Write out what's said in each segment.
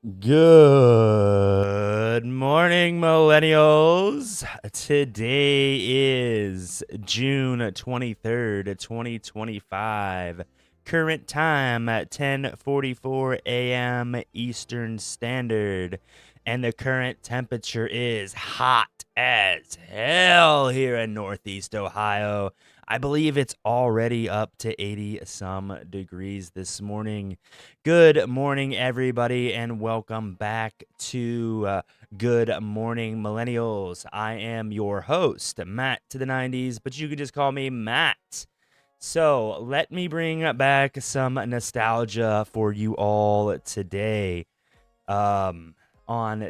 Good morning, millennials. Today is June 23rd, 2025. Current time at 10:44 a.m. Eastern Standard. And the current temperature is hot as hell here in Northeast Ohio. I believe it's already up to 80 some degrees this morning. Good morning, everybody, and welcome back to Good Morning Millennials. I am your host, Matt to the 90s, but you can just call me Matt. So let me bring back some nostalgia for you all today. On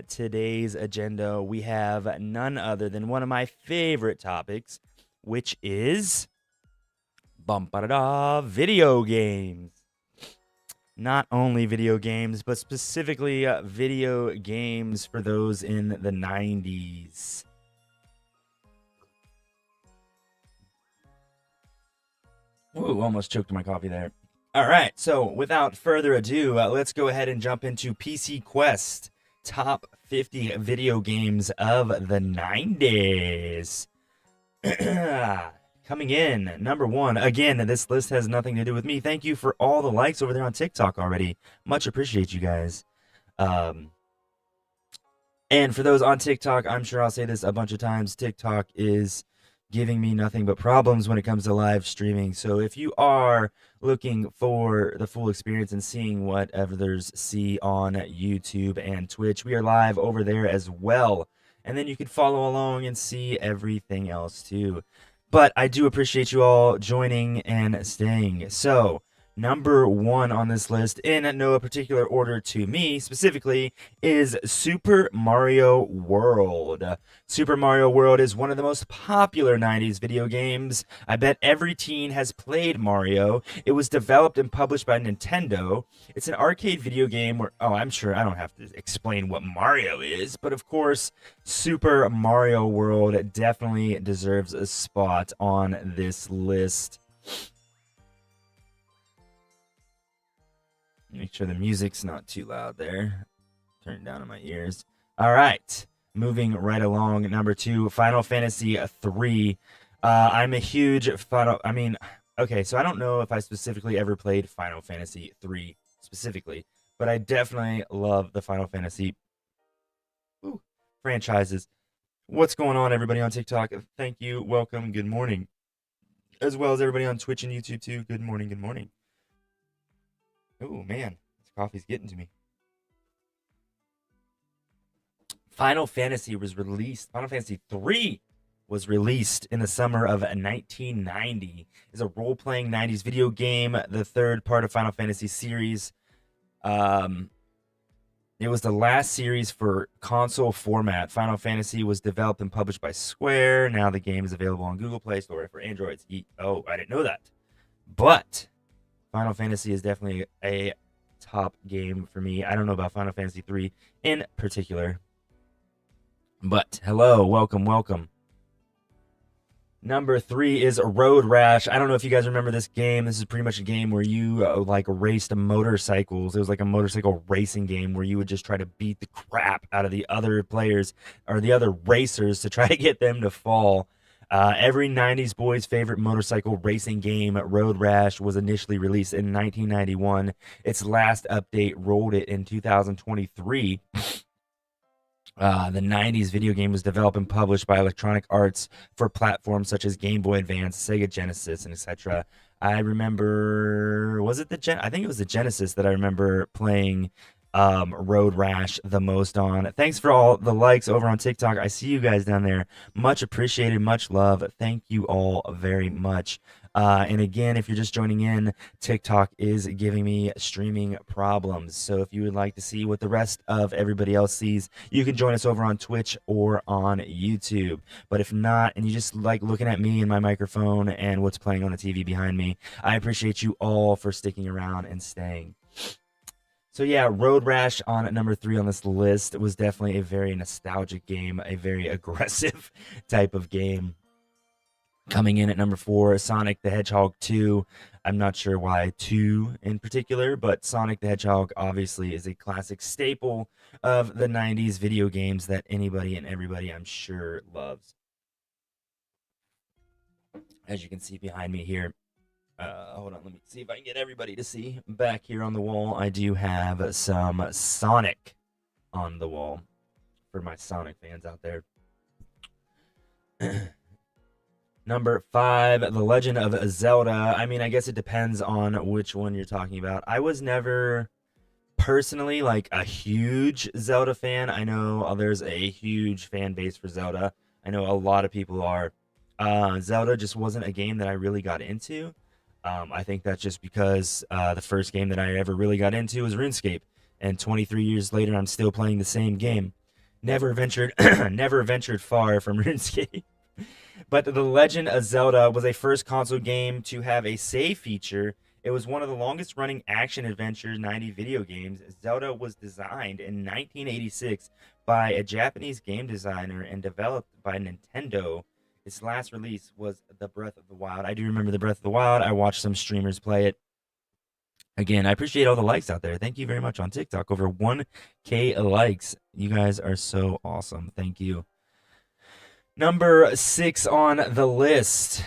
today's agenda, we have none other than one of my favorite topics, which is video games. Not only video games, but specifically video games for those in the 90s. Ooh, almost choked my coffee there. All right, so without further ado, let's go ahead and jump into PC Quest Top 50 Video Games of the 90s. Coming in, number one. Again, this list has nothing to do with me. Thank you for all the likes over there on TikTok already. Much appreciate you guys. Um, and for those on TikTok, I'm sure I'll say this a bunch of times. TikTok is giving me nothing but problems when it comes to live streaming. So if you are looking for the full experience and seeing what others see on YouTube and Twitch, we are live over there as well. And then you can follow along and see everything else too. But I do appreciate you all joining and staying. So, number one on this list, in no particular order to me specifically, is Super Mario World. Super Mario World is one of the most popular 90s video games. I bet every teen has played Mario. It was developed and published by Nintendo. It's an arcade video game where, oh, I'm sure I don't have to explain what Mario is, but of course, Super Mario World definitely deserves a spot on this list. Make sure the music's not too loud there. Turn it down in my ears. All right. Moving right along. Number two, Final Fantasy 3. I'm a huge okay, so I don't know if I specifically ever played Final Fantasy 3 specifically, but I definitely love the Final Fantasy franchises. What's going on, everybody on TikTok? Thank you. Welcome. Good morning. As well as everybody on Twitch and YouTube, too. Good morning. Good morning. Oh, man. This coffee's getting to me. Final Fantasy 3 was released in the summer of 1990. It's a role-playing 90s video game, the third part of Final Fantasy series. It was the last series for console format. Final Fantasy was developed and published by Square. Now the game is available on Google Play Store for Androids. Oh, I didn't know that. But Final Fantasy is definitely a top game for me. I don't know about Final Fantasy 3 in particular. But hello, welcome, welcome. Number 3 is Road Rash. I don't know if you guys remember this game. This is pretty much a game where you raced motorcycles. It was like a motorcycle racing game where you would just try to beat the crap out of the other players or the other racers to try to get them to fall. Every 90s boy's favorite motorcycle racing game, Road Rash, was initially released in 1991. Its last update rolled it in 2023. The 90s video game was developed and published by Electronic Arts for platforms such as Game Boy Advance, Sega Genesis, and etc. I remember, I think it was the Genesis that I remember playing Road Rash the most on. Thanks for all the likes over on TikTok. I see you guys down there. Much appreciated, much love. Thank you all very much. And again, if you're just joining in, TikTok is giving me streaming problems. So if you would like to see what the rest of everybody else sees, you can join us over on Twitch or on YouTube. But if not, and you just like looking at me and my microphone and what's playing on the TV behind me, I appreciate you all for sticking around and staying. So yeah, Road Rash on number 3 on this list was definitely a very nostalgic game, a very aggressive type of game. Coming in at number 4, Sonic the Hedgehog 2. I'm not sure why 2 in particular, but Sonic the Hedgehog obviously is a classic staple of the 90s video games that anybody and everybody, I'm sure, loves. As you can see behind me here, hold on, let me see if I can get everybody to see. Back here on the wall, I do have some Sonic on the wall for my Sonic fans out there. Number 5, The Legend of Zelda. I mean, I guess it depends on which one you're talking about. I was never personally like a huge Zelda fan. I know there's a huge fan base for Zelda. I know a lot of people are. Zelda just wasn't a game that I really got into. I think that's just because the first game that I ever really got into was RuneScape, and 23 years later, I'm still playing the same game. Never ventured, never ventured far from RuneScape. But The Legend of Zelda was a first console game to have a save feature. It was one of the longest running action adventure 90 video games. Zelda was designed in 1986 by a Japanese game designer and developed by Nintendo. Its last release was The Breath of the Wild. I do remember The Breath of the Wild. I watched some streamers play it. Again, I appreciate all the likes out there. Thank you very much on TikTok. Over 1K likes. You guys are so awesome. Thank you. Number 6 on the list,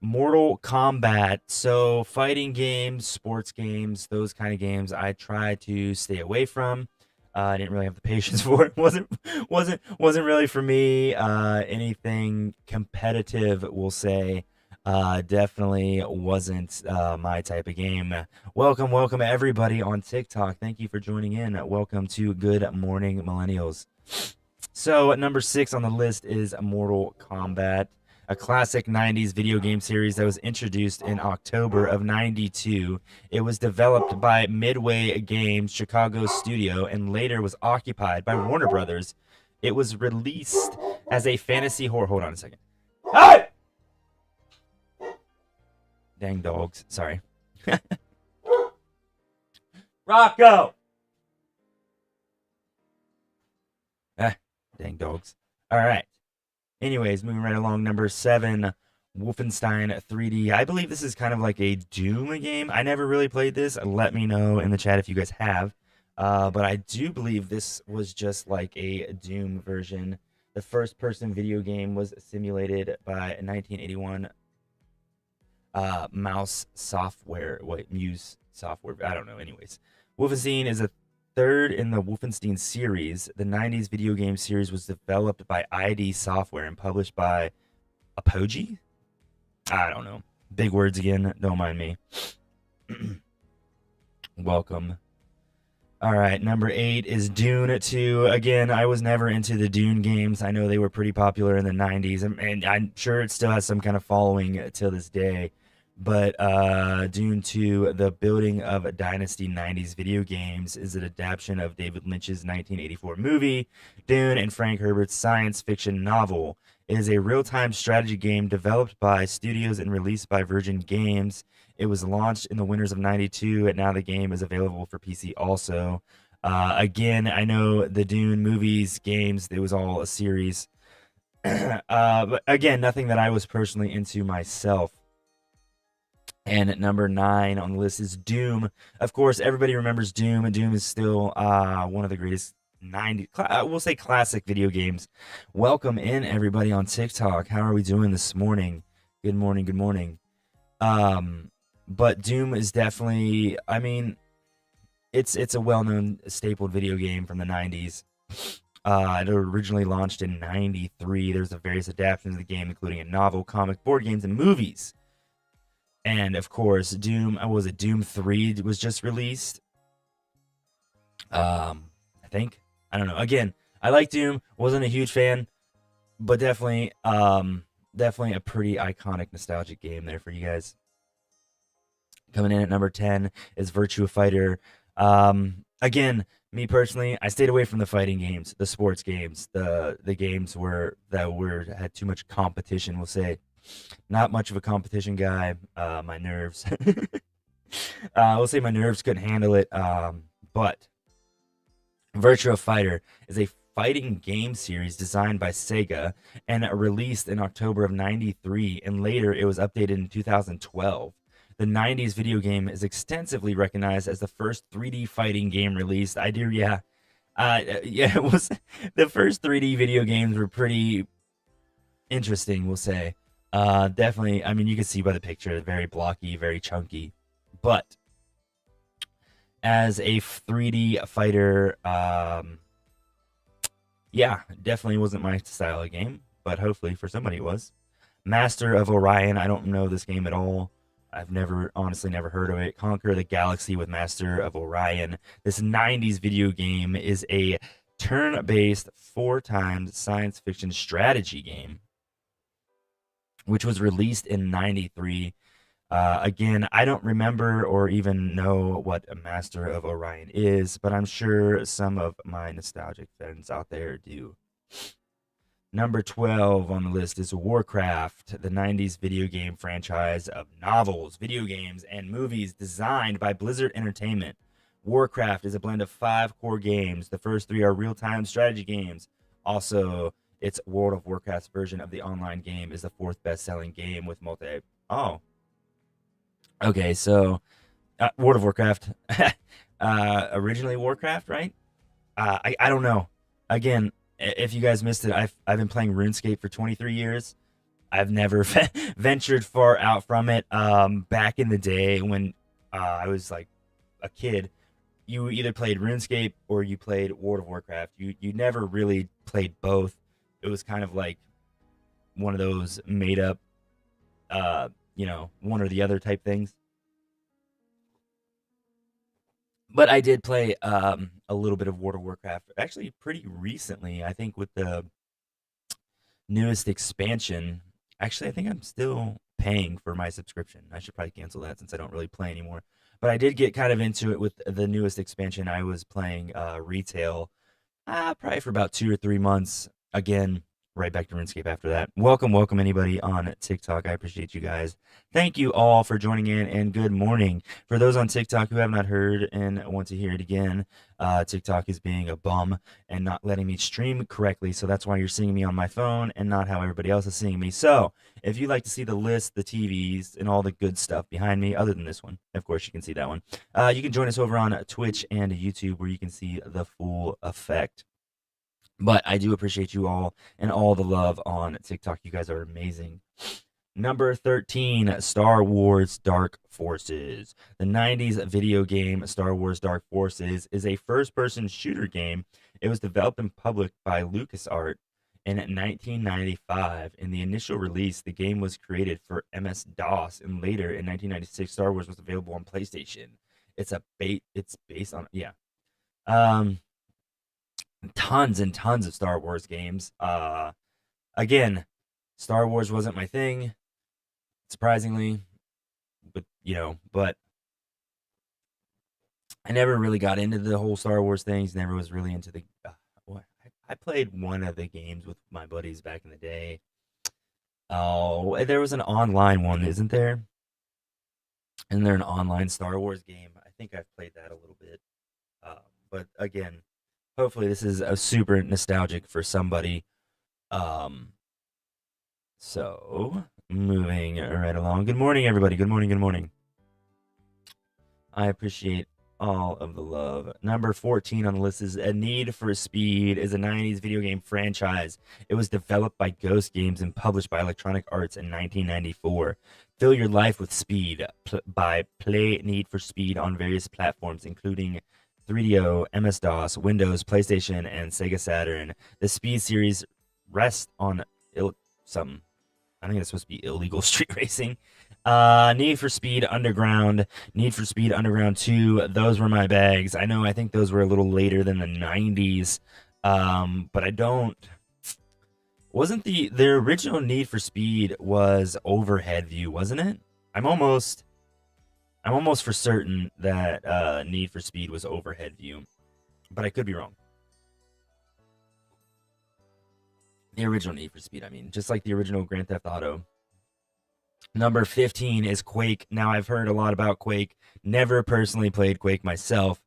Mortal Kombat. So fighting games, sports games, those kind of games I try to stay away from. I didn't really have the patience for it. wasn't really for me. Anything competitive, we'll say, definitely wasn't my type of game. Welcome everybody on TikTok. Thank you for joining in. Welcome to Good Morning Millennials. So at number 6 on the list is Mortal Kombat, a classic 90s video game series that was introduced in October of 92. It was developed by Midway Games Chicago studio and later was occupied by Warner Brothers. It was released as a fantasy horror. Hold on a second. Hey! Dang dogs. Sorry. Rocco! Dang dogs. All right. Anyways, moving right along. Number 7, Wolfenstein 3D. I believe this is kind of like a Doom game. I never really played this. Let me know in the chat if you guys have. But I do believe this was just like a Doom version. The first-person video game was simulated by 1981 Mouse Software. Muse Software. I don't know. Anyways, Wolfenstein is a third in the Wolfenstein series. The 90s video game series was developed by ID Software and published by Apogee? I don't know. Big words again. Don't mind me. Welcome. All right, number 8 is Dune 2. Again, I was never into the Dune games. I know they were pretty popular in the 90s, and I'm sure it still has some kind of following till this day. But Dune 2, The Building of a Dynasty 90s video games, is an adaptation of David Lynch's 1984 movie, Dune, and Frank Herbert's science fiction novel. It is a real-time strategy game developed by studios and released by Virgin Games. It was launched in the winters of 92, and now the game is available for PC also. Again, I know the Dune movies, games, it was all a series. But again, nothing that I was personally into myself. And at number 9 on the list is Doom. Of course, everybody remembers Doom. Doom is still one of the greatest we'll say classic video games. Welcome in, everybody on TikTok. How are we doing this morning? Good morning, good morning. But Doom is definitely, I mean, it's a well-known staple video game from the 90s. It originally launched in 93. There's various adaptations of the game, including a novel, comic, board games, and movies. And of course, Doom 3 was just released. I think. I don't know. Again, I like Doom. Wasn't a huge fan, but definitely a pretty iconic, nostalgic game there for you guys. Coming in at number 10 is Virtua Fighter. Again, me personally, I stayed away from the fighting games, the sports games, the games that had too much competition, we'll say. Not much of a competition guy. My nerves. We'll say my nerves couldn't handle it. But Virtua Fighter is a fighting game series designed by Sega and released in October of 93, and later it was updated in 2012. The 90s video game is extensively recognized as the first 3D fighting game released. I do, yeah. Yeah, it was the first 3D video games were pretty interesting, we'll say. Definitely, I mean, you can see by the picture, very blocky, very chunky. But as a 3D fighter, yeah, definitely wasn't my style of game, but hopefully for somebody it was. Master of Orion, I don't know this game at all. I've never, honestly, never heard of it. Conquer the Galaxy with Master of Orion. This 90s video game is a turn based 4 times science fiction strategy game, which was released in 93. Again, I don't remember or even know what a Master of Orion is, but I'm sure some of my nostalgic fans out there do. Number 12 on the list is Warcraft, the 90s video game franchise of novels, video games, and movies designed by Blizzard Entertainment. Warcraft is a blend of 5 core games. The first 3 are real-time strategy games. Also, its World of Warcraft's version of the online game is the 4th best-selling game with multi... Oh. Okay, so World of Warcraft. Originally Warcraft, right? I don't know. Again, if you guys missed it, I've been playing RuneScape for 23 years. I've never ventured far out from it. Back in the day when I was like a kid, you either played RuneScape or you played World of Warcraft. You never really played both. It was kind of like one of those made up, one or the other type things. But I did play a little bit of World of Warcraft actually pretty recently. I think with the newest expansion. Actually, I think I'm still paying for my subscription. I should probably cancel that since I don't really play anymore. But I did get kind of into it with the newest expansion. I was playing retail probably for about 2 or 3 months. Again, right back to RuneScape after that. Welcome anybody on TikTok. I appreciate you guys. Thank you all for joining in, and good morning. For those on TikTok who have not heard and want to hear it again, TikTok is being a bum and not letting me stream correctly, so that's why you're seeing me on my phone and not how everybody else is seeing me. So if you'd like to see the list, the TVs, and all the good stuff behind me, other than this one, of course you can see that one, you can join us over on Twitch and YouTube where you can see the full effect. But I do appreciate you all and all the love on TikTok. You guys are amazing. Number 13, Star Wars Dark Forces. The 90s video game Star Wars Dark Forces is a first-person shooter game. It was developed and published by LucasArts in 1995. In the initial release, the game was created for MS-DOS, and later in 1996, Star Wars was available on PlayStation. It's based on, yeah. Tons and tons of Star Wars games. Again, Star Wars wasn't my thing, surprisingly, but I never really got into the whole Star Wars things. Never was really into the. I played one of the games with my buddies back in the day. Oh, there was an online one, isn't there? Isn't there an online Star Wars game? I think I've played that a little bit. But again, hopefully this is a super nostalgic for somebody. So moving right along. Good morning, everybody. Good morning. Good morning. I appreciate all of the love. Number 14 on the list is A Need for Speed is a 90s video game franchise. It was developed by Ghost Games and published by Electronic Arts in 1994. Fill your life with speed by Play Need for Speed on various platforms, including 3DO, MS-DOS, Windows, PlayStation, and Sega Saturn. The Speed series rests on some, I think it's supposed to be illegal street racing. Need for Speed Underground, Need for Speed Underground 2, those were my bags. I think those were a little later than the 90s, but I don't... Wasn't the original Need for Speed was overhead view, wasn't it? I'm almost for certain that Need for Speed was overhead view, but I could be wrong. The original Need for Speed, I mean, just like the original Grand Theft Auto. Number 15 is Quake. Now, I've heard a lot about Quake. Never personally played Quake myself.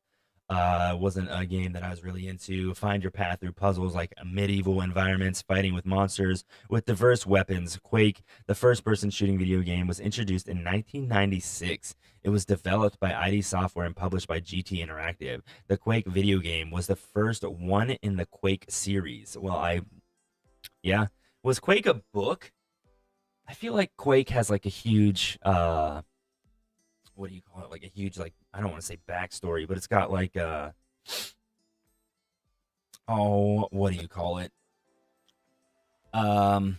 Wasn't a game that I was really into. Find your path through puzzles like medieval environments, fighting with monsters with diverse weapons. Quake, the first person shooting video game, was introduced in 1996. It was developed by ID Software and published by GT Interactive. The Quake video game was the first one in the Quake series. Yeah. Was Quake a book? I feel like Quake has like a huge, what do you call it? Like a huge, like, I don't want to say backstory, but it's got like, oh, what do you call it? Um,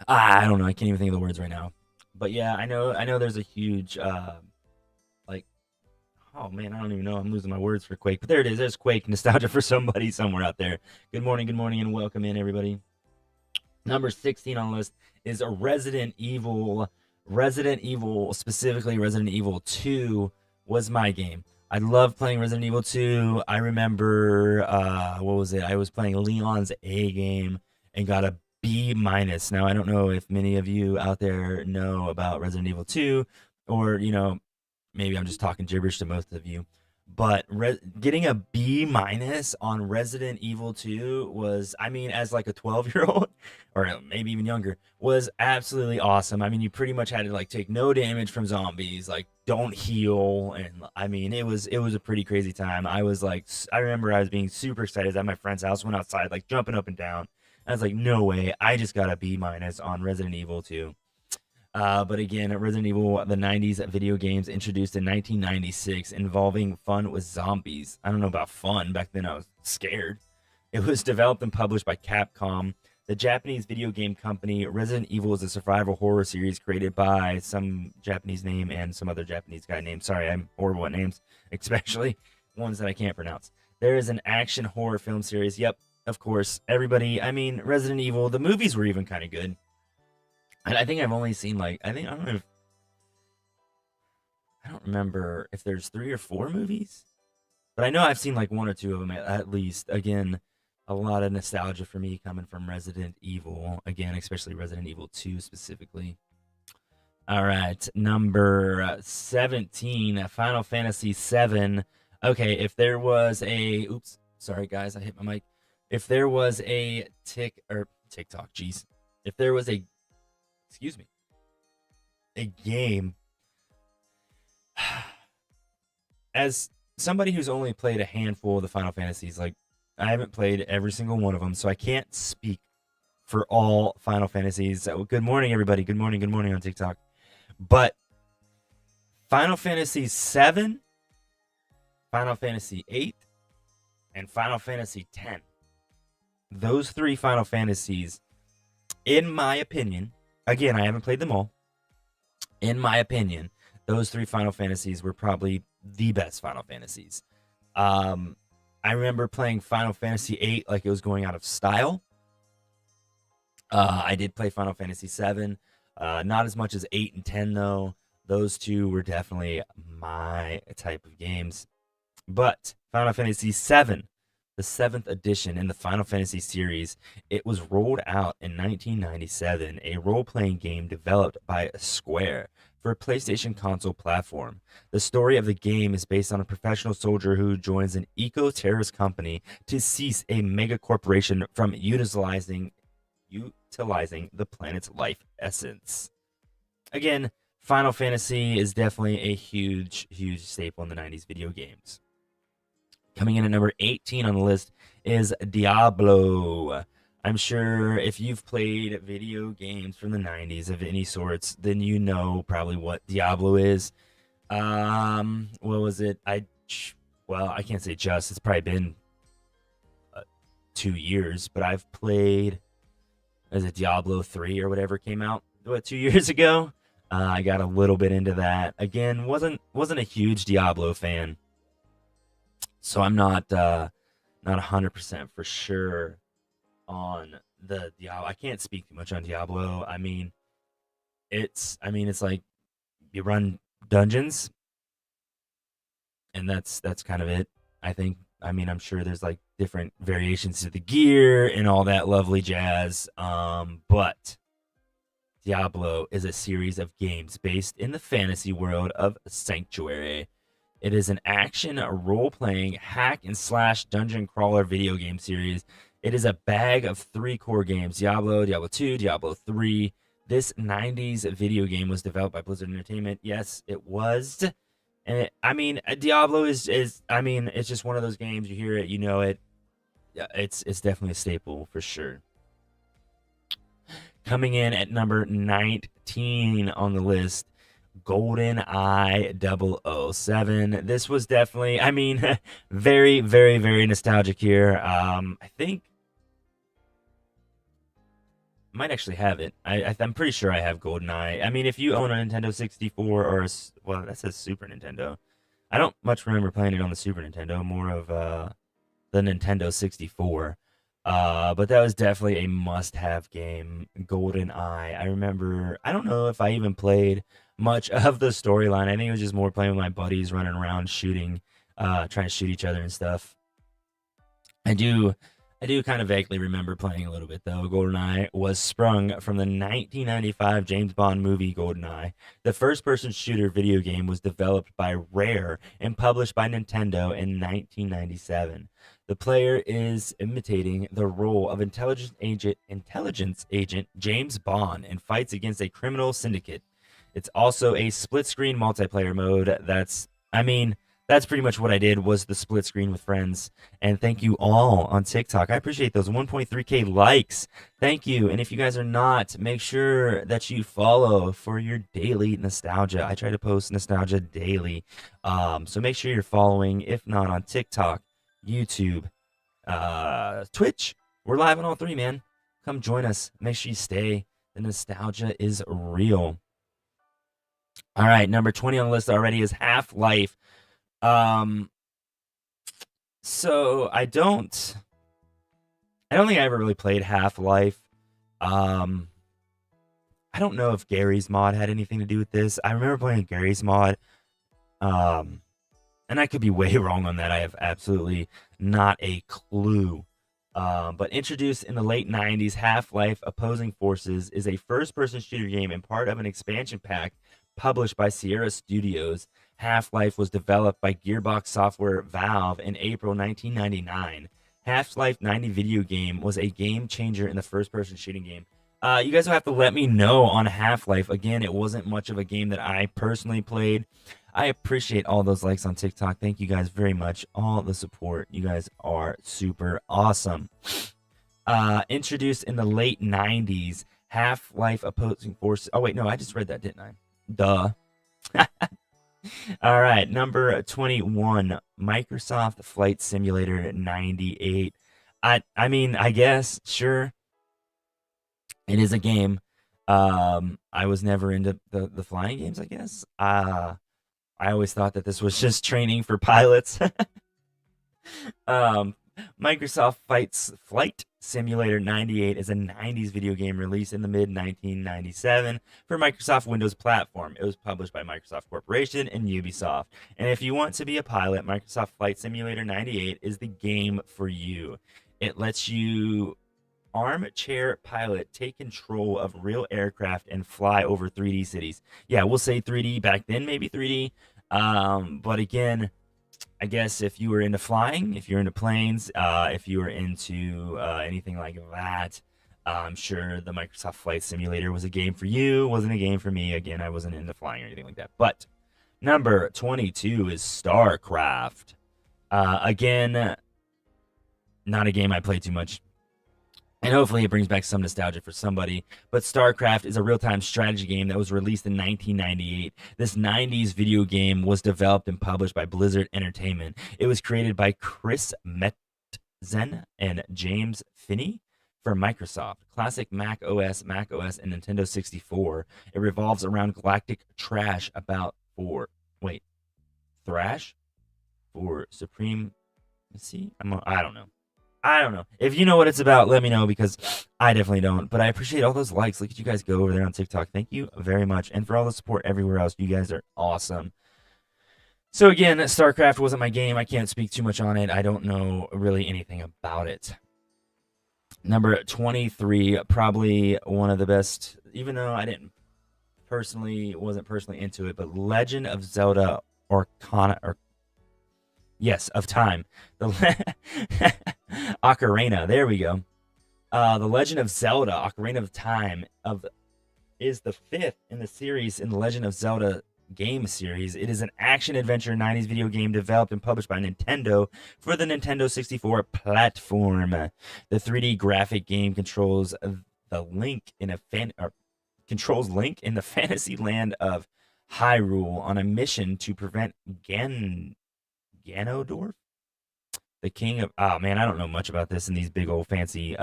I don't know. I can't even think of the words right now. But yeah, I know there's a huge, like, oh man, I don't even know. I'm losing my words for Quake, but there it is. There's Quake nostalgia for somebody somewhere out there. Good morning, and welcome in everybody. Number 16 on the list is a Resident Evil. Resident Evil, specifically Resident Evil 2, was my game. I love playing Resident Evil 2. I remember, what was it? I was playing Leon's A game and got a B minus. Now, I don't know if many of you out there know about Resident Evil 2, or, maybe I'm just talking gibberish to most of you. But getting a B minus on Resident Evil 2 was, I mean, as like a 12-year-old or maybe even younger, was absolutely awesome. I mean, you pretty much had to like take no damage from zombies, like don't heal, and I mean, it was a pretty crazy time. I remember I was being super excited at my friend's house, went outside like jumping up and down. I was like, no way, I just got a B minus on Resident Evil 2. But again, Resident Evil, the 90s video games introduced in 1996 involving fun with zombies. I don't know about fun. Back then I was scared. It was developed and published by Capcom. The Japanese video game company Resident Evil is a survival horror series created by some Japanese name and some other Japanese guy named. Sorry, I'm horrible at names, especially ones that I can't pronounce. There is an action horror film series. Yep, of course. Everybody, I mean, Resident Evil, the movies were even kind of good. And I think I've only seen like I don't remember if there's 3 or 4 movies, but I know I've seen like 1 or 2 of them at least. Again, a lot of nostalgia for me coming from Resident Evil. Again, especially Resident Evil 2 specifically. All right, number 17, Final Fantasy 7. Okay, if there was a oops, sorry guys, I hit my mic. If there was a TikTok, jeez. If there was a excuse me, a game, as somebody who's only played a handful of the Final Fantasies, like I haven't played every single one of them, so I can't speak for all Final Fantasies. So, good morning, everybody. Good morning on TikTok. But Final Fantasy 7, Final Fantasy 8, and Final Fantasy 10. Those 3 Final Fantasies, in my opinion, again, I haven't played them all. In my opinion, those 3 Final Fantasies were probably the best Final Fantasies. I remember playing Final Fantasy 8 like it was going out of style. I did play Final Fantasy 7, not as much as 8 and 10 though. Those 2 were definitely my type of games. But Final Fantasy 7, the 7th edition in the Final Fantasy series, it was rolled out in 1997, a role-playing game developed by Square for a PlayStation console platform. The story of the game is based on a professional soldier who joins an eco-terrorist company to seize a mega corporation from utilizing the planet's life essence. Again, Final Fantasy is definitely a huge staple in the 90s video games. Coming in at number 18 on the list is Diablo. I'm sure if you've played video games from the 90s of any sorts, then you know probably what Diablo is. What was it? I can't say just. It's probably been 2 years, but I've played as a Diablo 3 or whatever came out 2 years ago. I got a little bit into that. Again, wasn't a huge Diablo fan. So I'm not 100% for sure on the Diablo. I can't speak too much on Diablo. I mean, it's like you run dungeons, and that's kind of it. I think. I mean, I'm sure there's like different variations to the gear and all that lovely jazz. But Diablo is a series of games based in the fantasy world of Sanctuary. It is an action role-playing hack and slash dungeon crawler video game series. It is a bag of three core games: Diablo, Diablo 2, Diablo 3. This 90s video game was developed by Blizzard Entertainment. Yes, it was. And Diablo is I mean, it's just one of those games. You hear it, you know it. Yeah, it's definitely a staple for sure. Coming in at number 19 on the list, GoldenEye 007. This was definitely, very, very, very nostalgic here. I think I might actually have it. I'm pretty sure I have GoldenEye. I mean, if you own a Nintendo 64 or well, that says Super Nintendo. I don't much remember playing it on the Super Nintendo. More of the Nintendo 64. But that was definitely a must-have game, GoldenEye. I remember, I don't know if I even played much of the storyline. I think it was just more playing with my buddies, running around, shooting, trying to shoot each other and stuff. I do kind of vaguely remember playing a little bit though. GoldenEye was sprung from the 1995 James Bond movie GoldenEye. The first-person shooter video game was developed by Rare and published by Nintendo in 1997. The player is imitating the role of intelligence agent James Bond and fights against a criminal syndicate. It's also a split-screen multiplayer mode. That's pretty much what I did, was the split screen with friends. And thank you all on TikTok. I appreciate those 1.3K likes. Thank you. And if you guys are not, make sure that you follow for your daily nostalgia. I try to post nostalgia daily. So make sure you're following, if not on TikTok, YouTube, Twitch. We're live on all three, man. Come join us. Make sure you stay. The nostalgia is real. All right, number 20 on the list already is Half-Life. So I don't think I ever really played Half-Life. I don't know if Gary's mod had anything to do with this. I remember playing Gary's mod. And I could be way wrong on that. I have absolutely not a clue. But introduced in the late 90s, Half-Life Opposing Forces is a first-person shooter game and part of an expansion pack published by Sierra Studios. Half-Life was developed by Gearbox Software Valve in April 1999. Half-Life 90 video game was a game changer in the first-person shooting game. You guys will have to let me know on Half-Life. Again, it wasn't much of a game that I personally played. I appreciate all those likes on TikTok. Thank you guys very much. All the support. You guys are super awesome. Introduced in the late 90s, Half-Life Opposing Forces. Oh, wait, no, I just read that, didn't I? Duh. All right, number 21, Microsoft Flight Simulator 98. I guess, sure, it is a game. I was never into the flying games, I guess. I always thought that this was just training for pilots. Microsoft Flight Simulator 98 is a 90s video game released in the mid-1997 for Microsoft Windows platform. It was published by Microsoft Corporation and Ubisoft. And if you want to be a pilot, Microsoft Flight Simulator 98 is the game for you. It lets you armchair pilot take control of real aircraft and fly over 3D cities. Yeah, we'll say 3D. Back then, maybe 3D. But again, I guess if you were into flying, if you're into planes, if you were into anything like that, I'm sure the Microsoft Flight Simulator was a game for you. Wasn't a game for me. Again, I wasn't into flying or anything like that. But number 22 is StarCraft. Again, not a game I play too much. And hopefully it brings back some nostalgia for somebody. But StarCraft is a real-time strategy game that was released in 1998. This 90s video game was developed and published by Blizzard Entertainment. It was created by Chris Metzen and James Finney for Microsoft. Classic Mac OS, and Nintendo 64. It revolves around galactic thrash for supreme... I don't know. If you know what it's about, let me know, because I definitely don't. But I appreciate all those likes. Look at you guys go over there on TikTok. Thank you very much. And for all the support everywhere else, you guys are awesome. So again, StarCraft wasn't my game. I can't speak too much on it. I don't know really anything about it. Number 23, probably one of the best, even though I wasn't personally into it, but Legend of Zelda Orcana, or yes, of Time. The Ocarina, there we go. The Legend of Zelda Ocarina of Time is the fifth in the series in the Legend of Zelda game series. It is an action adventure 90s video game developed and published by Nintendo for the Nintendo 64 platform. The 3D graphic game controls Link in the fantasy land of Hyrule on a mission to prevent Ganondorf, the king of, oh man, I don't know much about this in these big old fancy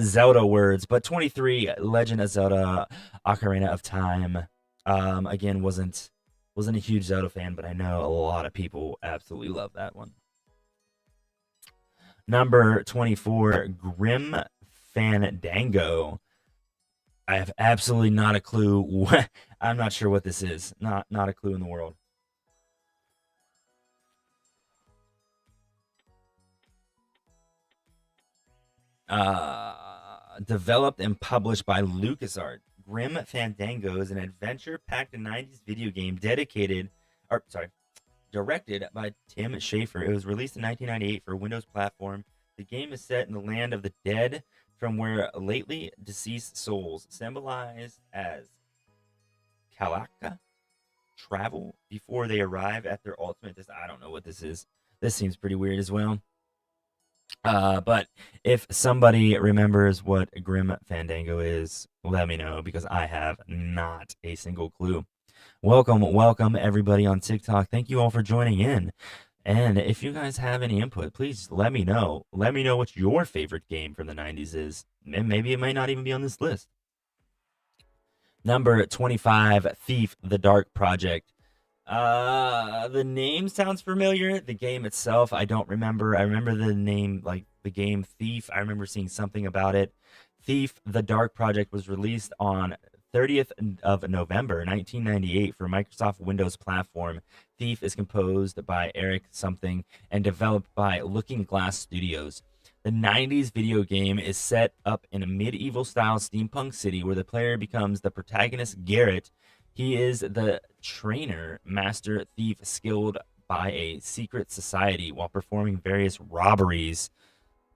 Zelda words, but 23, Legend of Zelda Ocarina of Time. Again, wasn't a huge Zelda fan, but I know a lot of people absolutely love that one. Number 24, Grim Fandango. I have absolutely not a clue. I'm not sure what this is. Not a clue in the world. Developed and published by LucasArts. Grim Fandango is an adventure-packed 90s video game directed by Tim Schafer. It was released in 1998 for Windows platform. The game is set in the land of the dead, from where lately deceased souls, symbolized as Kalaka, travel before they arrive at their ultimate. I don't know what this is. This seems pretty weird as well. But if somebody remembers what Grim Fandango is, let me know because I have not a single clue. Welcome everybody on TikTok. Thank you all for joining in. And if you guys have any input, please let me know. Let me know what your favorite game from the 90s is. And maybe it might not even be on this list. Number 25, Thief, The Dark Project. The name sounds familiar. The game itself, I don't remember. I remember the name, like the game Thief. I remember seeing something about it. Thief, The Dark Project was released on 30th of November 1998 for Microsoft Windows platform. Thief is composed by Eric something and developed by Looking Glass Studios. The 90s video game is set up in a medieval style steampunk city where the player becomes the protagonist Garrett. He is the trainer, master thief skilled by a secret society while performing various robberies.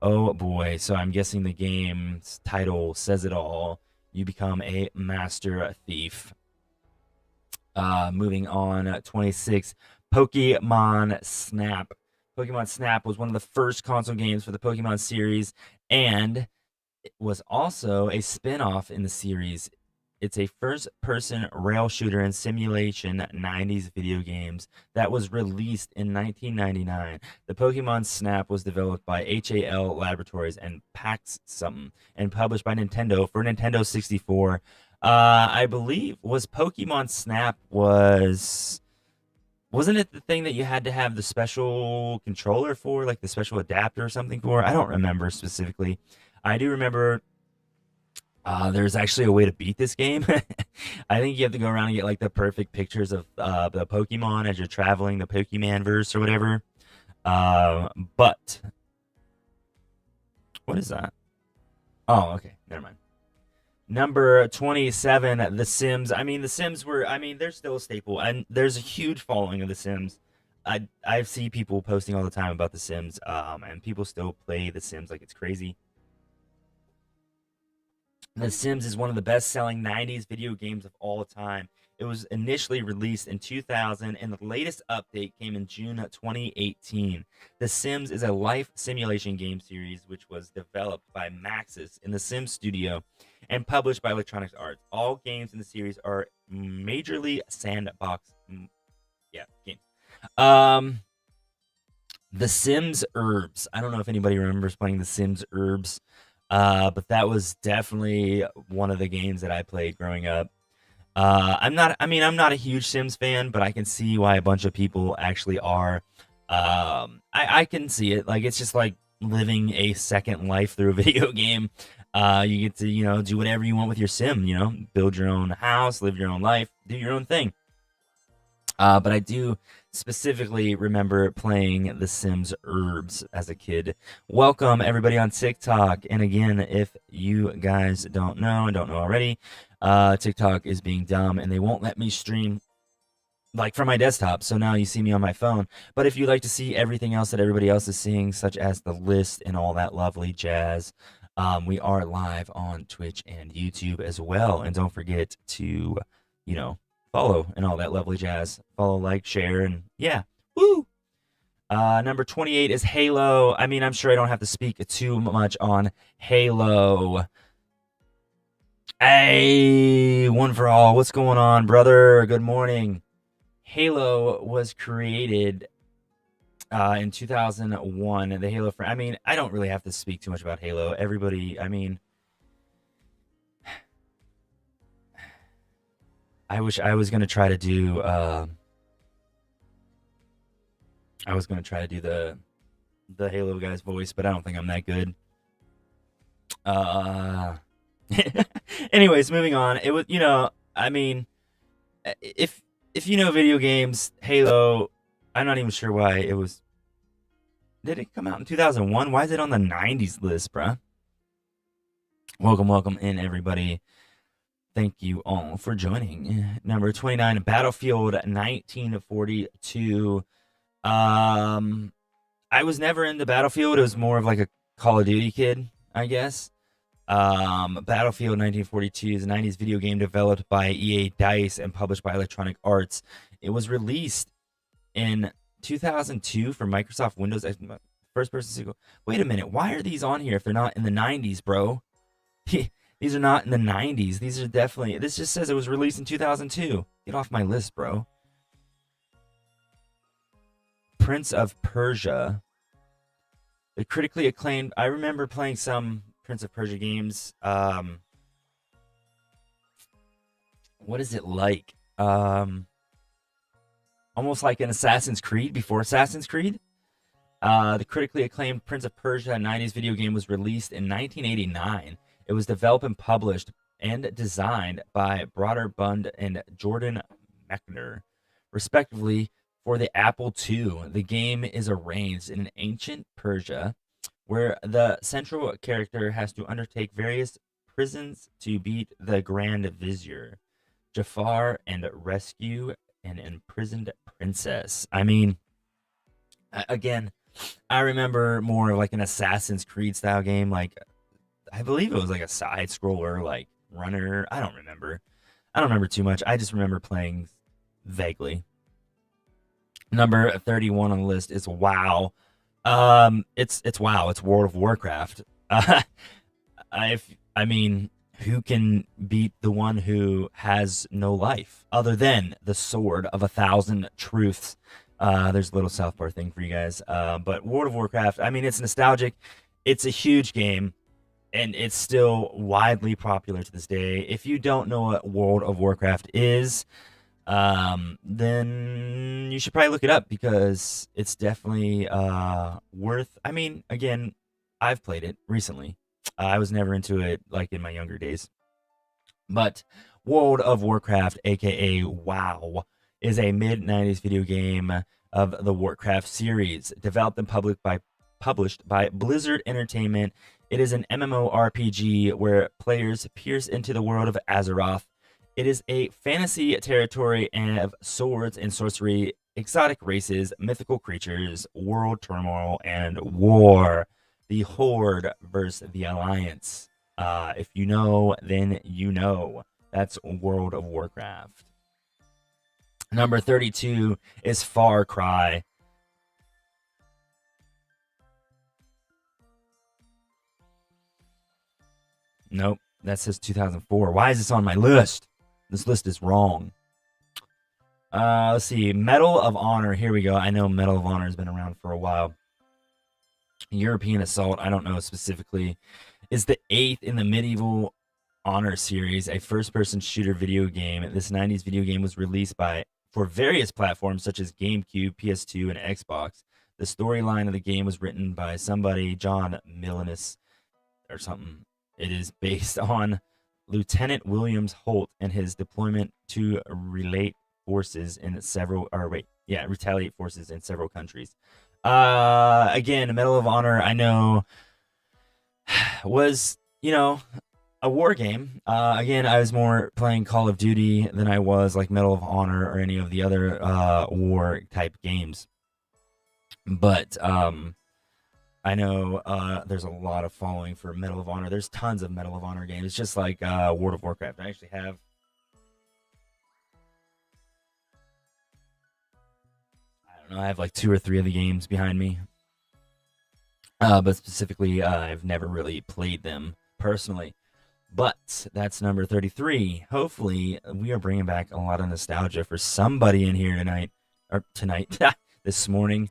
Oh boy, so I'm guessing the game's title says it all. You become a master thief. Moving on, 26, Pokemon Snap. Pokemon Snap was one of the first console games for the Pokemon series, and it was also a spin-off in the series. It's a first-person rail shooter and simulation 90s video games that was released in 1999. The Pokemon Snap was developed by HAL Laboratories and PAX something and published by Nintendo for Nintendo 64. I believe was Pokemon Snap wasn't it the thing that you had to have the special controller for, like the special adapter or something for? I don't remember specifically. I do remember there's actually a way to beat this game. I think you have to go around and get like the perfect pictures of the Pokemon as you're traveling the Pokemon verse or whatever. But what is that? Oh, okay, never mind. Number 27, The Sims. I mean, The Sims they're still a staple, and there's a huge following of The Sims. I see people posting all the time about The Sims, and people still play The Sims like it's crazy. The Sims is one of the best-selling 90s video games of all time. It was initially released in 2000, and the latest update came in June 2018. The Sims is a life simulation game series which was developed by Maxis in the Sims studio and published by Electronic Arts. All games in the series are majorly sandbox games. The Sims Herbs. I don't know if anybody remembers playing The Sims Herbs. But that was definitely one of the games that I played growing up. I'm not a huge Sims fan, but I can see why a bunch of people actually are. I can see it. Like, it's just like living a second life through a video game. You get to, do whatever you want with your sim, build your own house, live your own life, do your own thing. But I do specifically remember playing The Sims Herbs as a kid. Welcome everybody on TikTok. And again, if you guys don't know and don't know already, TikTok is being dumb and they won't let me stream like from my desktop. So now you see me on my phone. But if you'd like to see everything else that everybody else is seeing, such as the list and all that lovely jazz, we are live on Twitch and YouTube as well. And don't forget to, you know, follow and all that lovely jazz. Follow, like, share, and yeah. Woo! Number 28 is Halo. I mean, I'm sure I don't have to speak too much on Halo. Hey, one for all. What's going on, brother? Good morning. Halo was created in 2001. The Halo. I mean, I don't really have to speak too much about Halo. Everybody. I mean, I wish I was gonna try to do. I was gonna try to do the Halo guy's voice, but I don't think I'm that good. Uh. Anyways, moving on. It was, I mean, if you know video games, Halo. I'm not even sure why it was. Did it come out in 2001? Why is it on the 90s list, bruh? Welcome in everybody. Thank you all for joining. Number 29, Battlefield 1942. I was never into Battlefield. It was more of like a Call of Duty kid, I guess. Battlefield 1942 is a 90s video game developed by EA Dice and published by Electronic Arts. It was released in 2002 for Microsoft Windows. First person sequel. Wait a minute. Why are these on here if they're not in the 90s, bro? These are not in the 90s. These are definitely. This just says it was released in 2002. Get off my list, bro. Prince of Persia. The critically acclaimed. I remember playing some Prince of Persia games. What is it like? Almost like an Assassin's Creed before Assassin's Creed. The critically acclaimed Prince of Persia 90s video game was released in 1989. It was developed and published and designed by Broderbund and Jordan Mechner, respectively, for the Apple II. The game is arranged in ancient Persia, where the central character has to undertake various prisons to beat the Grand Vizier, Jafar, and rescue an imprisoned princess. I mean, again, I remember more of like an Assassin's Creed style game. Like, I believe it was like a side scroller, like runner. I don't remember. I don't remember too much. I just remember playing vaguely. Number 31 on the list is WoW. It's WoW. It's World of Warcraft. I mean, who can beat the one who has no life other than the sword of 1,000 truths? There's a little South Park thing for you guys. But World of Warcraft, I mean, it's nostalgic. It's a huge game, and it's still widely popular to this day. If you don't know what World of Warcraft is, then you should probably look it up because it's definitely worth. I mean, again, I've played it recently. I was never into it like in my younger days. But World of Warcraft, aka WoW, is a mid 90s video game of the Warcraft series, developed and published by Blizzard Entertainment. It is an MMORPG where players pierce into the world of Azeroth. It is a fantasy territory of swords and sorcery, exotic races, mythical creatures, world turmoil, and war. The Horde versus the Alliance. If you know, then you know. That's World of Warcraft. Number 32 is Far Cry. Nope, that says 2004. Why is this on my list? This list is wrong. Let's see. Medal of Honor. Here we go. I know Medal of Honor has been around for a while. European Assault, I don't know specifically, is the 8th in the Medieval Honor series, a first-person shooter video game. This 90s video game was released for various platforms such as GameCube, PS2, and Xbox. The storyline of the game was written by somebody, John Millennial or something. It is based on Lieutenant Williams Holt and his deployment to relate forces in several, or wait, yeah, retaliate forces in several countries. Again, Medal of Honor, I know, was, a war game. Again, I was more playing Call of Duty than I was like Medal of Honor or any of the other war type games. But I know there's a lot of following for Medal of Honor. There's tons of Medal of Honor games. It's just like World of Warcraft. I actually have. I don't know. I have like 2 or 3 of the games behind me. But specifically, I've never really played them personally. But that's number 33. Hopefully, we are bringing back a lot of nostalgia for somebody in here tonight, or tonight, this morning.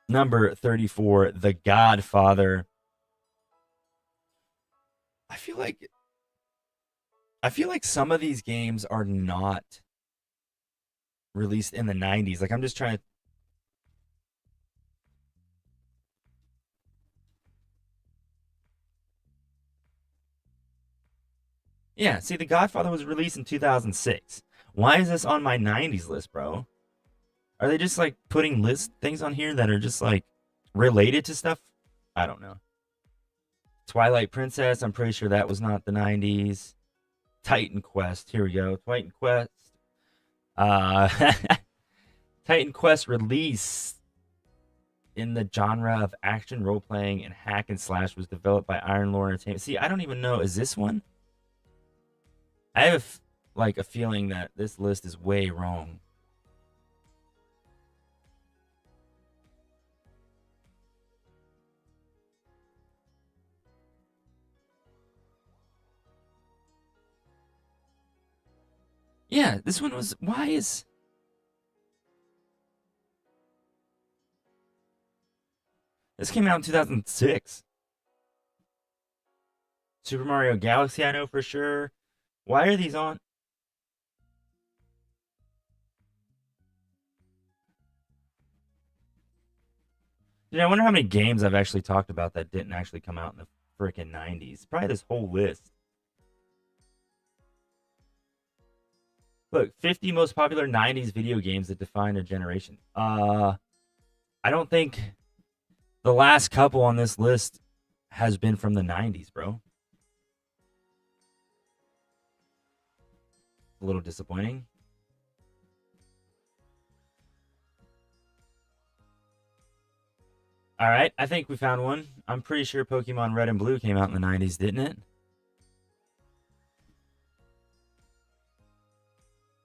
Number 34, The Godfather. I feel like some of these games are not released in the 90s. Like I'm just trying to. Yeah, see, The Godfather was released in 2006. Why is this on my 90s list, bro? Are they just like putting list things on here that are just like related to stuff? I don't know. Twilight Princess, I'm pretty sure that was not the 90s. Titan Quest, here we go. Titan Quest. Uh Titan Quest release in the genre of action role playing and hack and slash was developed by Iron Lore Entertainment. See, I don't even know. Is this one? I have like a feeling that this list is way wrong. Yeah, this one was. Why is this came out in 2006? Super Mario Galaxy, I know for sure. Why are these on? Dude, I wonder how many games I've actually talked about that didn't actually come out in the freaking 90s. Probably this whole list. Look, 50 most popular 90s video games that define a generation. I don't think the last couple on this list has been from the 90s, bro. A little disappointing. All right, I think we found one. I'm pretty sure Pokemon Red and Blue came out in the 90s, didn't it?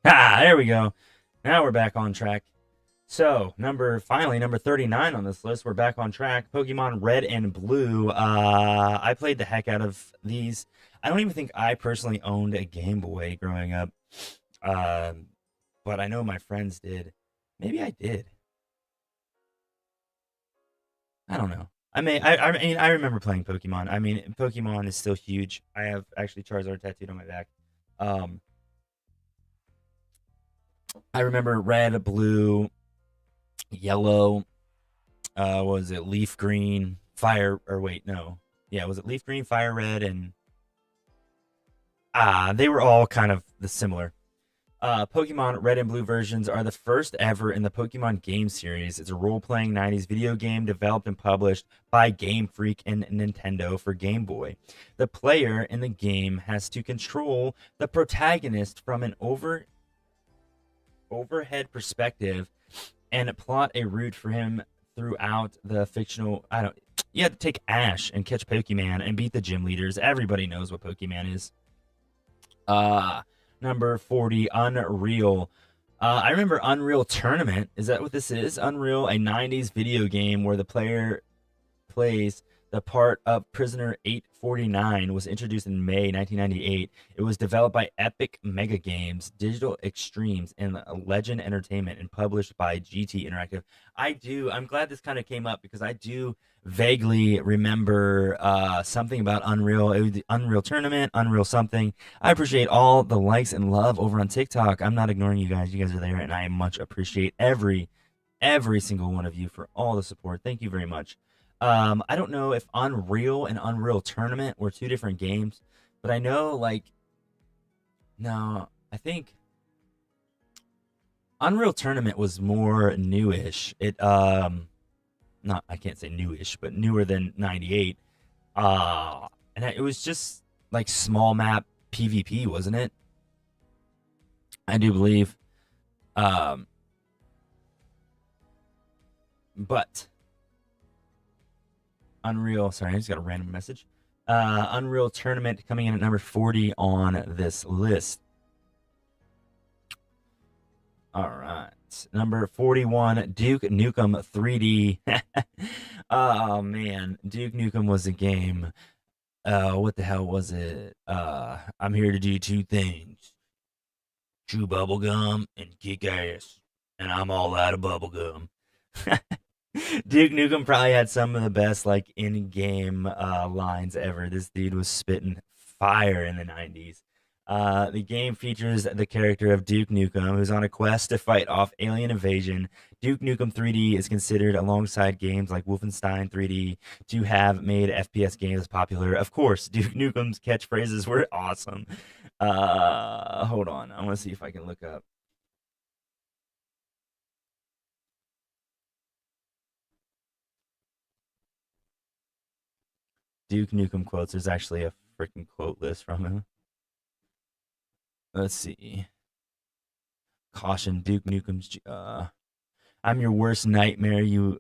Ah, there we go. Now we're back on track. So, finally, number 39 on this list. We're back on track. Pokemon Red and Blue. I played the heck out of these. I don't even think I personally owned a Game Boy growing up. Um, but I know my friends did. Maybe I did. I don't know. I mean, I remember playing Pokemon. I mean, Pokemon is still huge. I have actually Charizard tattooed on my back. Um, I remember red, blue, yellow. Was it leaf green, fire? Or wait, no. Yeah, was it leaf green, fire red, and they were all kind of the similar. Pokemon Red and Blue versions are the first ever in the Pokemon game series. It's a role playing 90s video game developed and published by Game Freak and Nintendo for Game Boy. The player in the game has to control the protagonist from an overhead perspective and plot a route for him throughout the fictional. I don't. You have to take Ash and catch Pokemon and beat the gym leaders. Everybody knows what Pokemon is. Uh, Number 40, Unreal. I remember Unreal Tournament. Is that what this is? Unreal, a 90s video game where the player plays the part of Prisoner 849, was introduced in May 1998. It was developed by Epic Mega Games, Digital Extremes, and Legend Entertainment, and published by GT Interactive. I'm glad this kind of came up because I do vaguely remember something about Unreal. It was the Unreal Tournament, Unreal something. I appreciate all the likes and love over on TikTok. I'm not ignoring you guys. You guys are there, and I much appreciate every single one of you for all the support. Thank you very much. I don't know if Unreal and Unreal Tournament were two different games, but I know like no, I think Unreal Tournament was more newish. It not I can't say newish, but newer than 98. And it was just like small map PvP, wasn't it? I do believe. Um, but Unreal, sorry, I just got a random message. Unreal Tournament coming in at number 40 on this list. All right. Number 41, Duke Nukem 3D. Oh man, Duke Nukem was a game. What the hell was it? I'm here to do two things: chew bubblegum and kick ass. And I'm all out of bubblegum. Duke Nukem probably had some of the best like in-game lines ever. This dude was spitting fire in the 90s. The game features the character of Duke Nukem, who's on a quest to fight off alien invasion. Duke Nukem 3D is considered, alongside games like Wolfenstein 3D, to have made FPS games popular. Of course, Duke Nukem's catchphrases were awesome. Hold on, I want to see if I can look up. Duke Nukem quotes. There's actually a freaking quote list from him. Let's see. Caution, Duke Nukem's. I'm your worst nightmare, you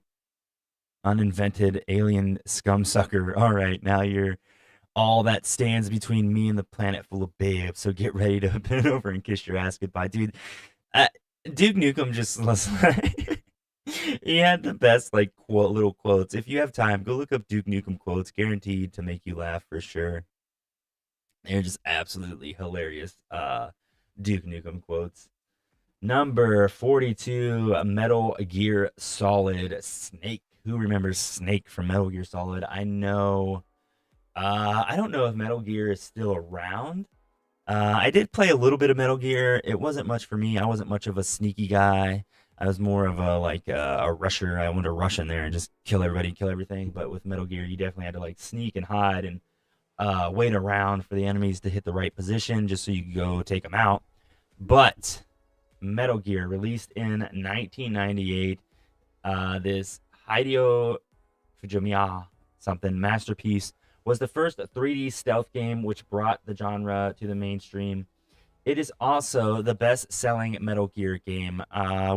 uninvented alien scumsucker. All right, now you're all that stands between me and the planet full of babes. So get ready to bend over and kiss your ass goodbye, dude. Uh, Duke Nukem just was like, he had the best like little quotes. If you have time, go look up Duke Nukem quotes. Guaranteed to make you laugh for sure. They're just absolutely hilarious. Duke Nukem quotes. Number 42, Metal Gear Solid Snake. Who remembers Snake from Metal Gear Solid? I know. I don't know if Metal Gear is still around. I did play a little bit of Metal Gear. It wasn't much for me. I wasn't much of a sneaky guy. I was more of a like a rusher. I wanted to rush in there and just kill everybody, kill everything. But with Metal Gear, you definitely had to like sneak and hide and wait around for the enemies to hit the right position just so you could go take them out. But Metal Gear, released in 1998, this Hideo Fujimiya something masterpiece, was the first 3D stealth game which brought the genre to the mainstream. It is also the best-selling Metal Gear game,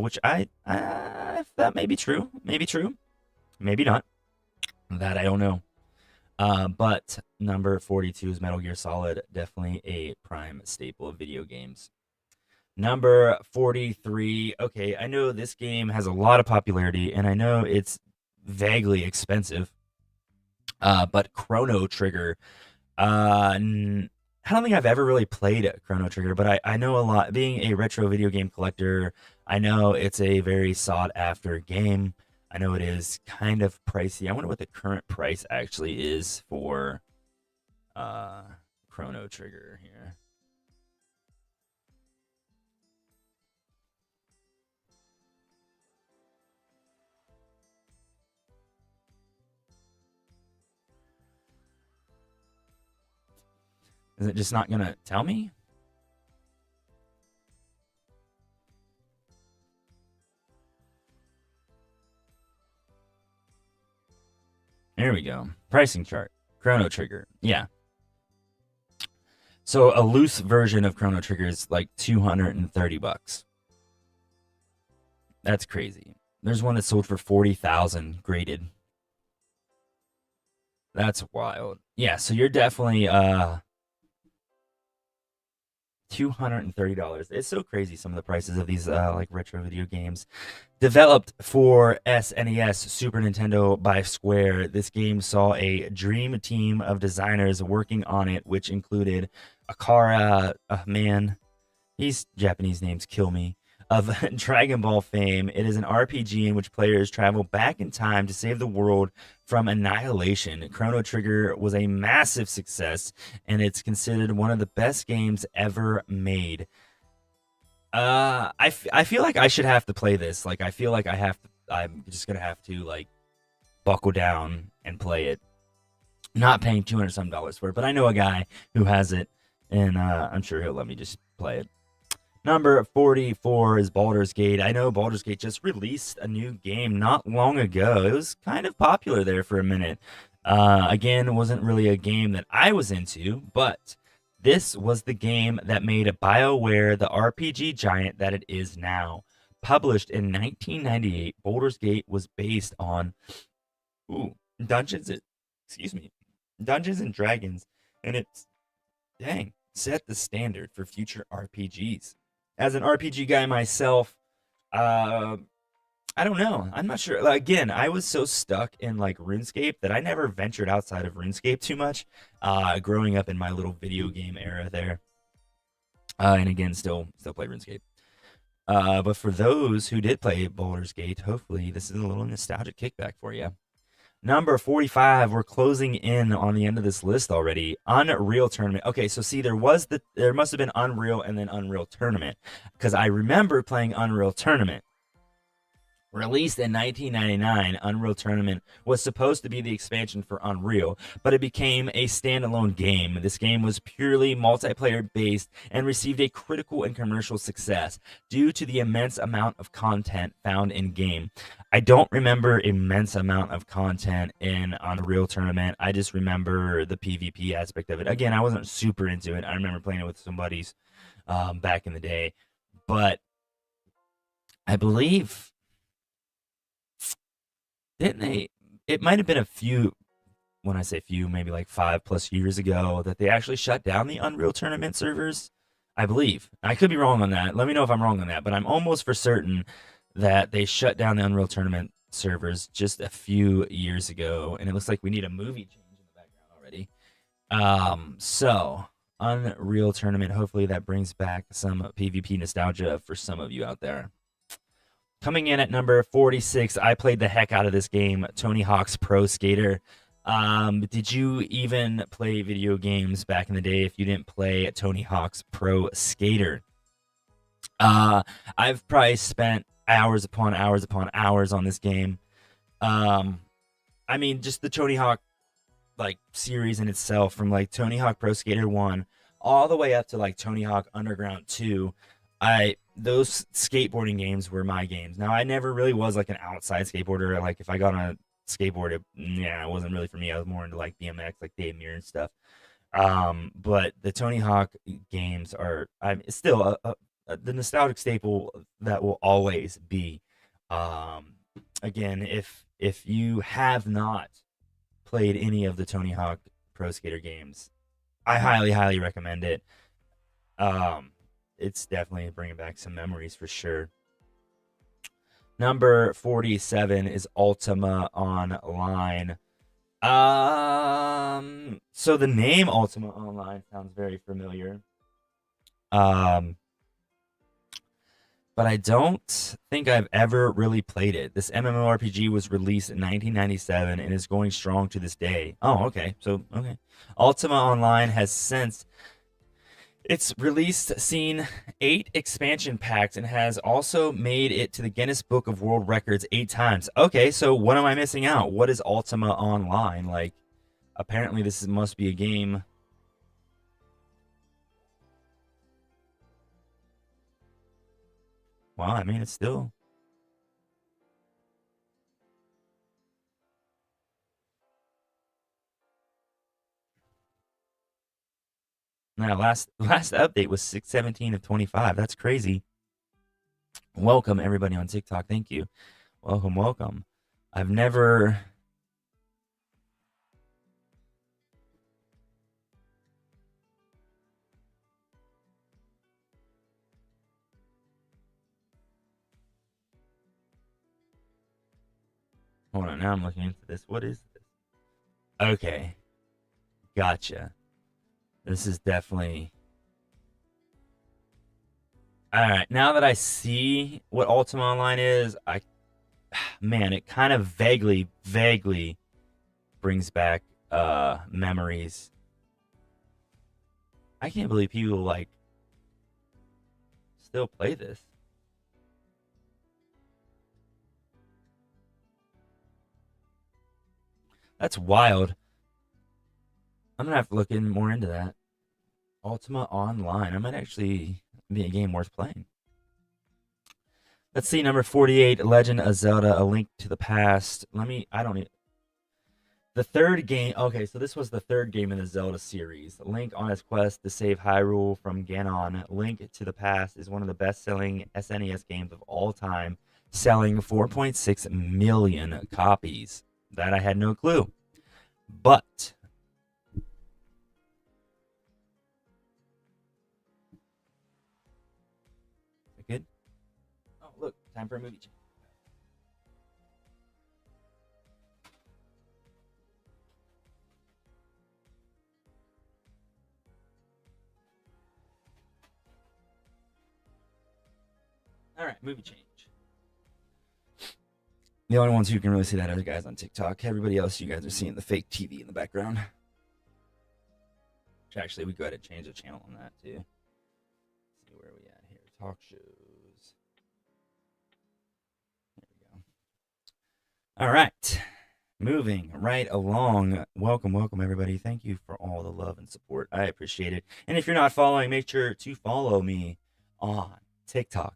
which that may be true, maybe not. That I don't know. But number 42 is Metal Gear Solid, definitely a prime staple of video games. Number 43. Okay, I know this game has a lot of popularity, and I know it's vaguely expensive. But Chrono Trigger. I don't think I've ever really played Chrono Trigger, but I know a lot. Being a retro video game collector, I know it's a very sought after game. I know it is kind of pricey. I wonder what the current price actually is for uh, Chrono Trigger here. Is it just not going to tell me? There we go. Pricing chart. Chrono Trigger. Yeah. So a loose version of Chrono Trigger is like 230 bucks. That's crazy. There's one that sold for 40,000 graded. That's wild. Yeah, so you're definitely $230. It's so crazy, some of the prices of these like retro video games. Developed for SNES, Super Nintendo by Square, this game saw a dream team of designers working on it, which included Akara, man, these Japanese names kill me, of Dragon Ball fame. It is an RPG in which players travel back in time to save the world from annihilation. Chrono Trigger was a massive success, and it's considered one of the best games ever made. I feel like I should have to play this. Like, I feel like I'm just gonna have to like buckle down and play it. Not paying 200 some dollars for it, but I know a guy who has it, and I'm sure he'll let me just play it. Number 44 is Baldur's Gate. I know Baldur's Gate just released a new game not long ago. It was kind of popular there for a minute. Again, it wasn't really a game that I was into, but this was the game that made BioWare the RPG giant that it is now. Published in 1998, Baldur's Gate was based on ooh, Dungeons, excuse me, Dungeons and Dragons, and it's dang set the standard for future RPGs. As an RPG guy myself, uh, I don't know. I'm not sure. Like, again, I was so stuck in like RuneScape that I never ventured outside of RuneScape too much. Growing up in my little video game era there, and again, still play RuneScape. But for those who did play Baldur's Gate, hopefully this is a little nostalgic kickback for you. Number 45, we're closing in on the end of this list already. Unreal Tournament. Okay, so see, there must have been Unreal and then Unreal Tournament because I remember playing Unreal Tournament. Released in 1999, Unreal Tournament was supposed to be the expansion for Unreal, but it became a standalone game. This game was purely multiplayer based and received a critical and commercial success due to the immense amount of content found in game. I don't remember immense amount of content in Unreal Tournament. I just remember the PvP aspect of it. Again, I wasn't super into it. I remember playing it with some buddies back in the day, but I believe didn't they? It might have been a few, when I say few, maybe like 5+ years ago, that they actually shut down the Unreal Tournament servers. I believe. I could be wrong on that. Let me know if I'm wrong on that, but I'm almost for certain that they shut down the Unreal Tournament servers just a few years ago, and it looks like we need a movie change in the background already. So Unreal Tournament. Hopefully that brings back some PvP nostalgia for some of you out there. Coming in at number 46, I played the heck out of this game, Tony Hawk's Pro Skater. Did you even play video games back in the day if you didn't play Tony Hawk's Pro Skater? Uh, I've probably spent hours upon hours upon hours on this game. Um, I mean, just the Tony Hawk like series in itself, from like Tony Hawk Pro Skater 1 all the way up to like Tony Hawk Underground 2. I Those skateboarding games were my games. Now I never really was like an outside skateboarder. Like if I got on a skateboard, it wasn't really for me. I was more into like BMX, like Dave Mirra and stuff. But the Tony Hawk games are it's still the nostalgic staple that will always be. Um, Again, if you have not played any of the Tony Hawk Pro Skater games, I highly, highly recommend it. Um, it's definitely bringing back some memories for sure. Number 47 is Ultima Online. So the name Ultima Online sounds very familiar. Um, but I don't think I've ever really played it. This MMORPG was released in 1997 and is going strong to this day. Oh, okay. So, okay. Ultima Online has since it's released seen 8 expansion packs and has also made it to the Guinness Book of World Records 8 times. Okay, so what am I missing out? What is Ultima Online? Like, apparently must be a game. Well, I mean, it's still now last update was 6/17 of 25. That's crazy. Welcome everybody on TikTok. Thank you. Welcome, welcome. I've never hold on, now I'm looking into this. What is this? Okay, gotcha. This is definitely all right. Now that I see what Ultima Online is, I man, it kind of vaguely brings back memories. I can't believe people like still play this. That's wild. I'm gonna have to look in more into that. Ultima Online. I might actually be a game worth playing. Let's see, number 48, Legend of Zelda: A Link to the Past. The third game. Okay, so this was the third game in the Zelda series. Link on his quest to save Hyrule from Ganon. Link to the Past is one of the best-selling SNES games of all time, selling 4.6 million copies. That I had no clue. But good. Oh, look, time for a movie change. All right, movie change. The only ones who can really see that are the guys on TikTok. Everybody else, you guys are seeing the fake TV in the background. Which actually, we go ahead and change the channel on that too. Let's see where we at here. Talk shows. There we go. All right. Moving right along. Welcome, everybody. Thank you for all the love and support. I appreciate it. And if you're not following, make sure to follow me on TikTok,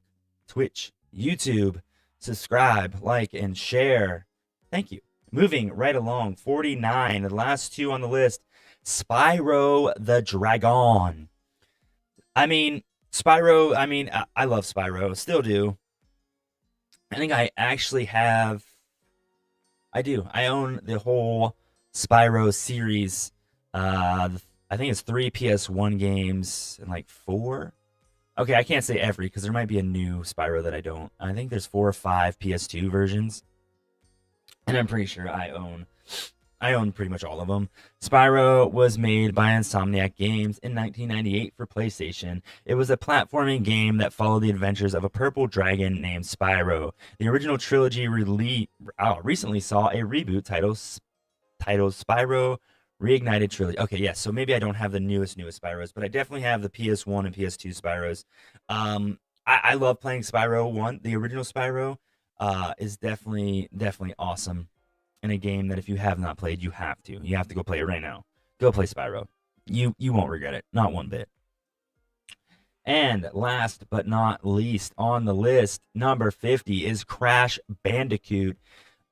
Twitch, YouTube. Subscribe, like, and share. Thank you. Moving right along. 49. The last two on the list. Spyro the Dragon. I mean, Spyro, I love Spyro. Still do. I think I actually have... I do. I own the whole Spyro series. I think it's 3 PS1 games and like 4. Okay, I can't say every because there might be a new Spyro that I don't. I think there's 4 or 5 PS2 versions, and I'm pretty sure I own pretty much all of them. Spyro was made by Insomniac Games in 1998 for PlayStation. It was a platforming game that followed the adventures of a purple dragon named Spyro. The original trilogy recently saw a reboot titled Spyro Reignited Trilogy. Okay, yes. So maybe I don't have the newest Spyros, but I definitely have the PS1 and PS2 Spyros. I love playing Spyro 1. The original Spyro is definitely awesome. In a game that if you have not played, you have to. You have to go play it right now. Go play Spyro. You won't regret it. Not one bit. And last but not least on the list, number 50 is Crash Bandicoot.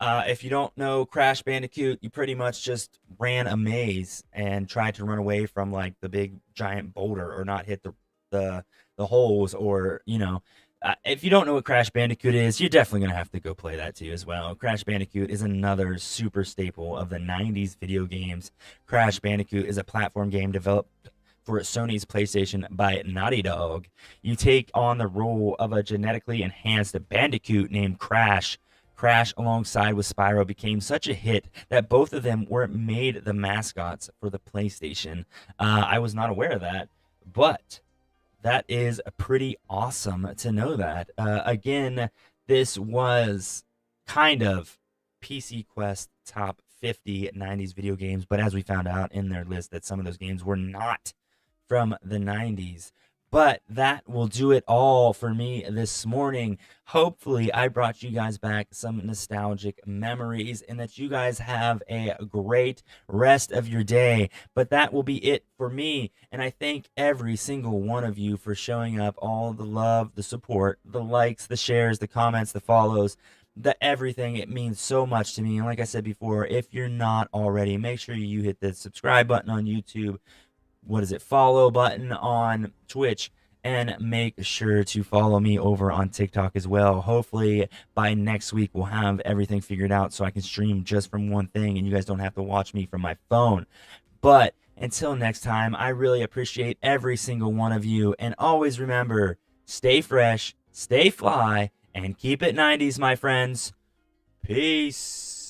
If you don't know Crash Bandicoot, you pretty much just ran a maze and tried to run away from like the big giant boulder or not hit the holes or, if you don't know what Crash Bandicoot is, you're definitely going to have to go play that too as well. Crash Bandicoot is another super staple of the 90s video games. Crash Bandicoot is a platform game developed for Sony's PlayStation by Naughty Dog. You take on the role of a genetically enhanced bandicoot named Crash. Crash, alongside with Spyro, became such a hit that both of them were made the mascots for the PlayStation. I was not aware of that, but that is pretty awesome to know that. Again, this was kind of PC Quest top 50 90s video games, but as we found out in their list that some of those games were not from the 90s. But that will do it all for me this morning. Hopefully, I brought you guys back some nostalgic memories and that you guys have a great rest of your day. But that will be it for me. And I thank every single one of you for showing up. All the love, the support, the likes, the shares, the comments, the follows, the everything. It means so much to me. And like I said before, if you're not already, make sure you hit the subscribe button on YouTube. Follow button on Twitch, and make sure to follow me over on TikTok as well. Hopefully by next week we'll have everything figured out so I can stream just from one thing and you guys don't have to watch me from my phone. But until next time, I really appreciate every single one of you, and always remember, stay fresh, stay fly, and keep it 90s, my friends. Peace.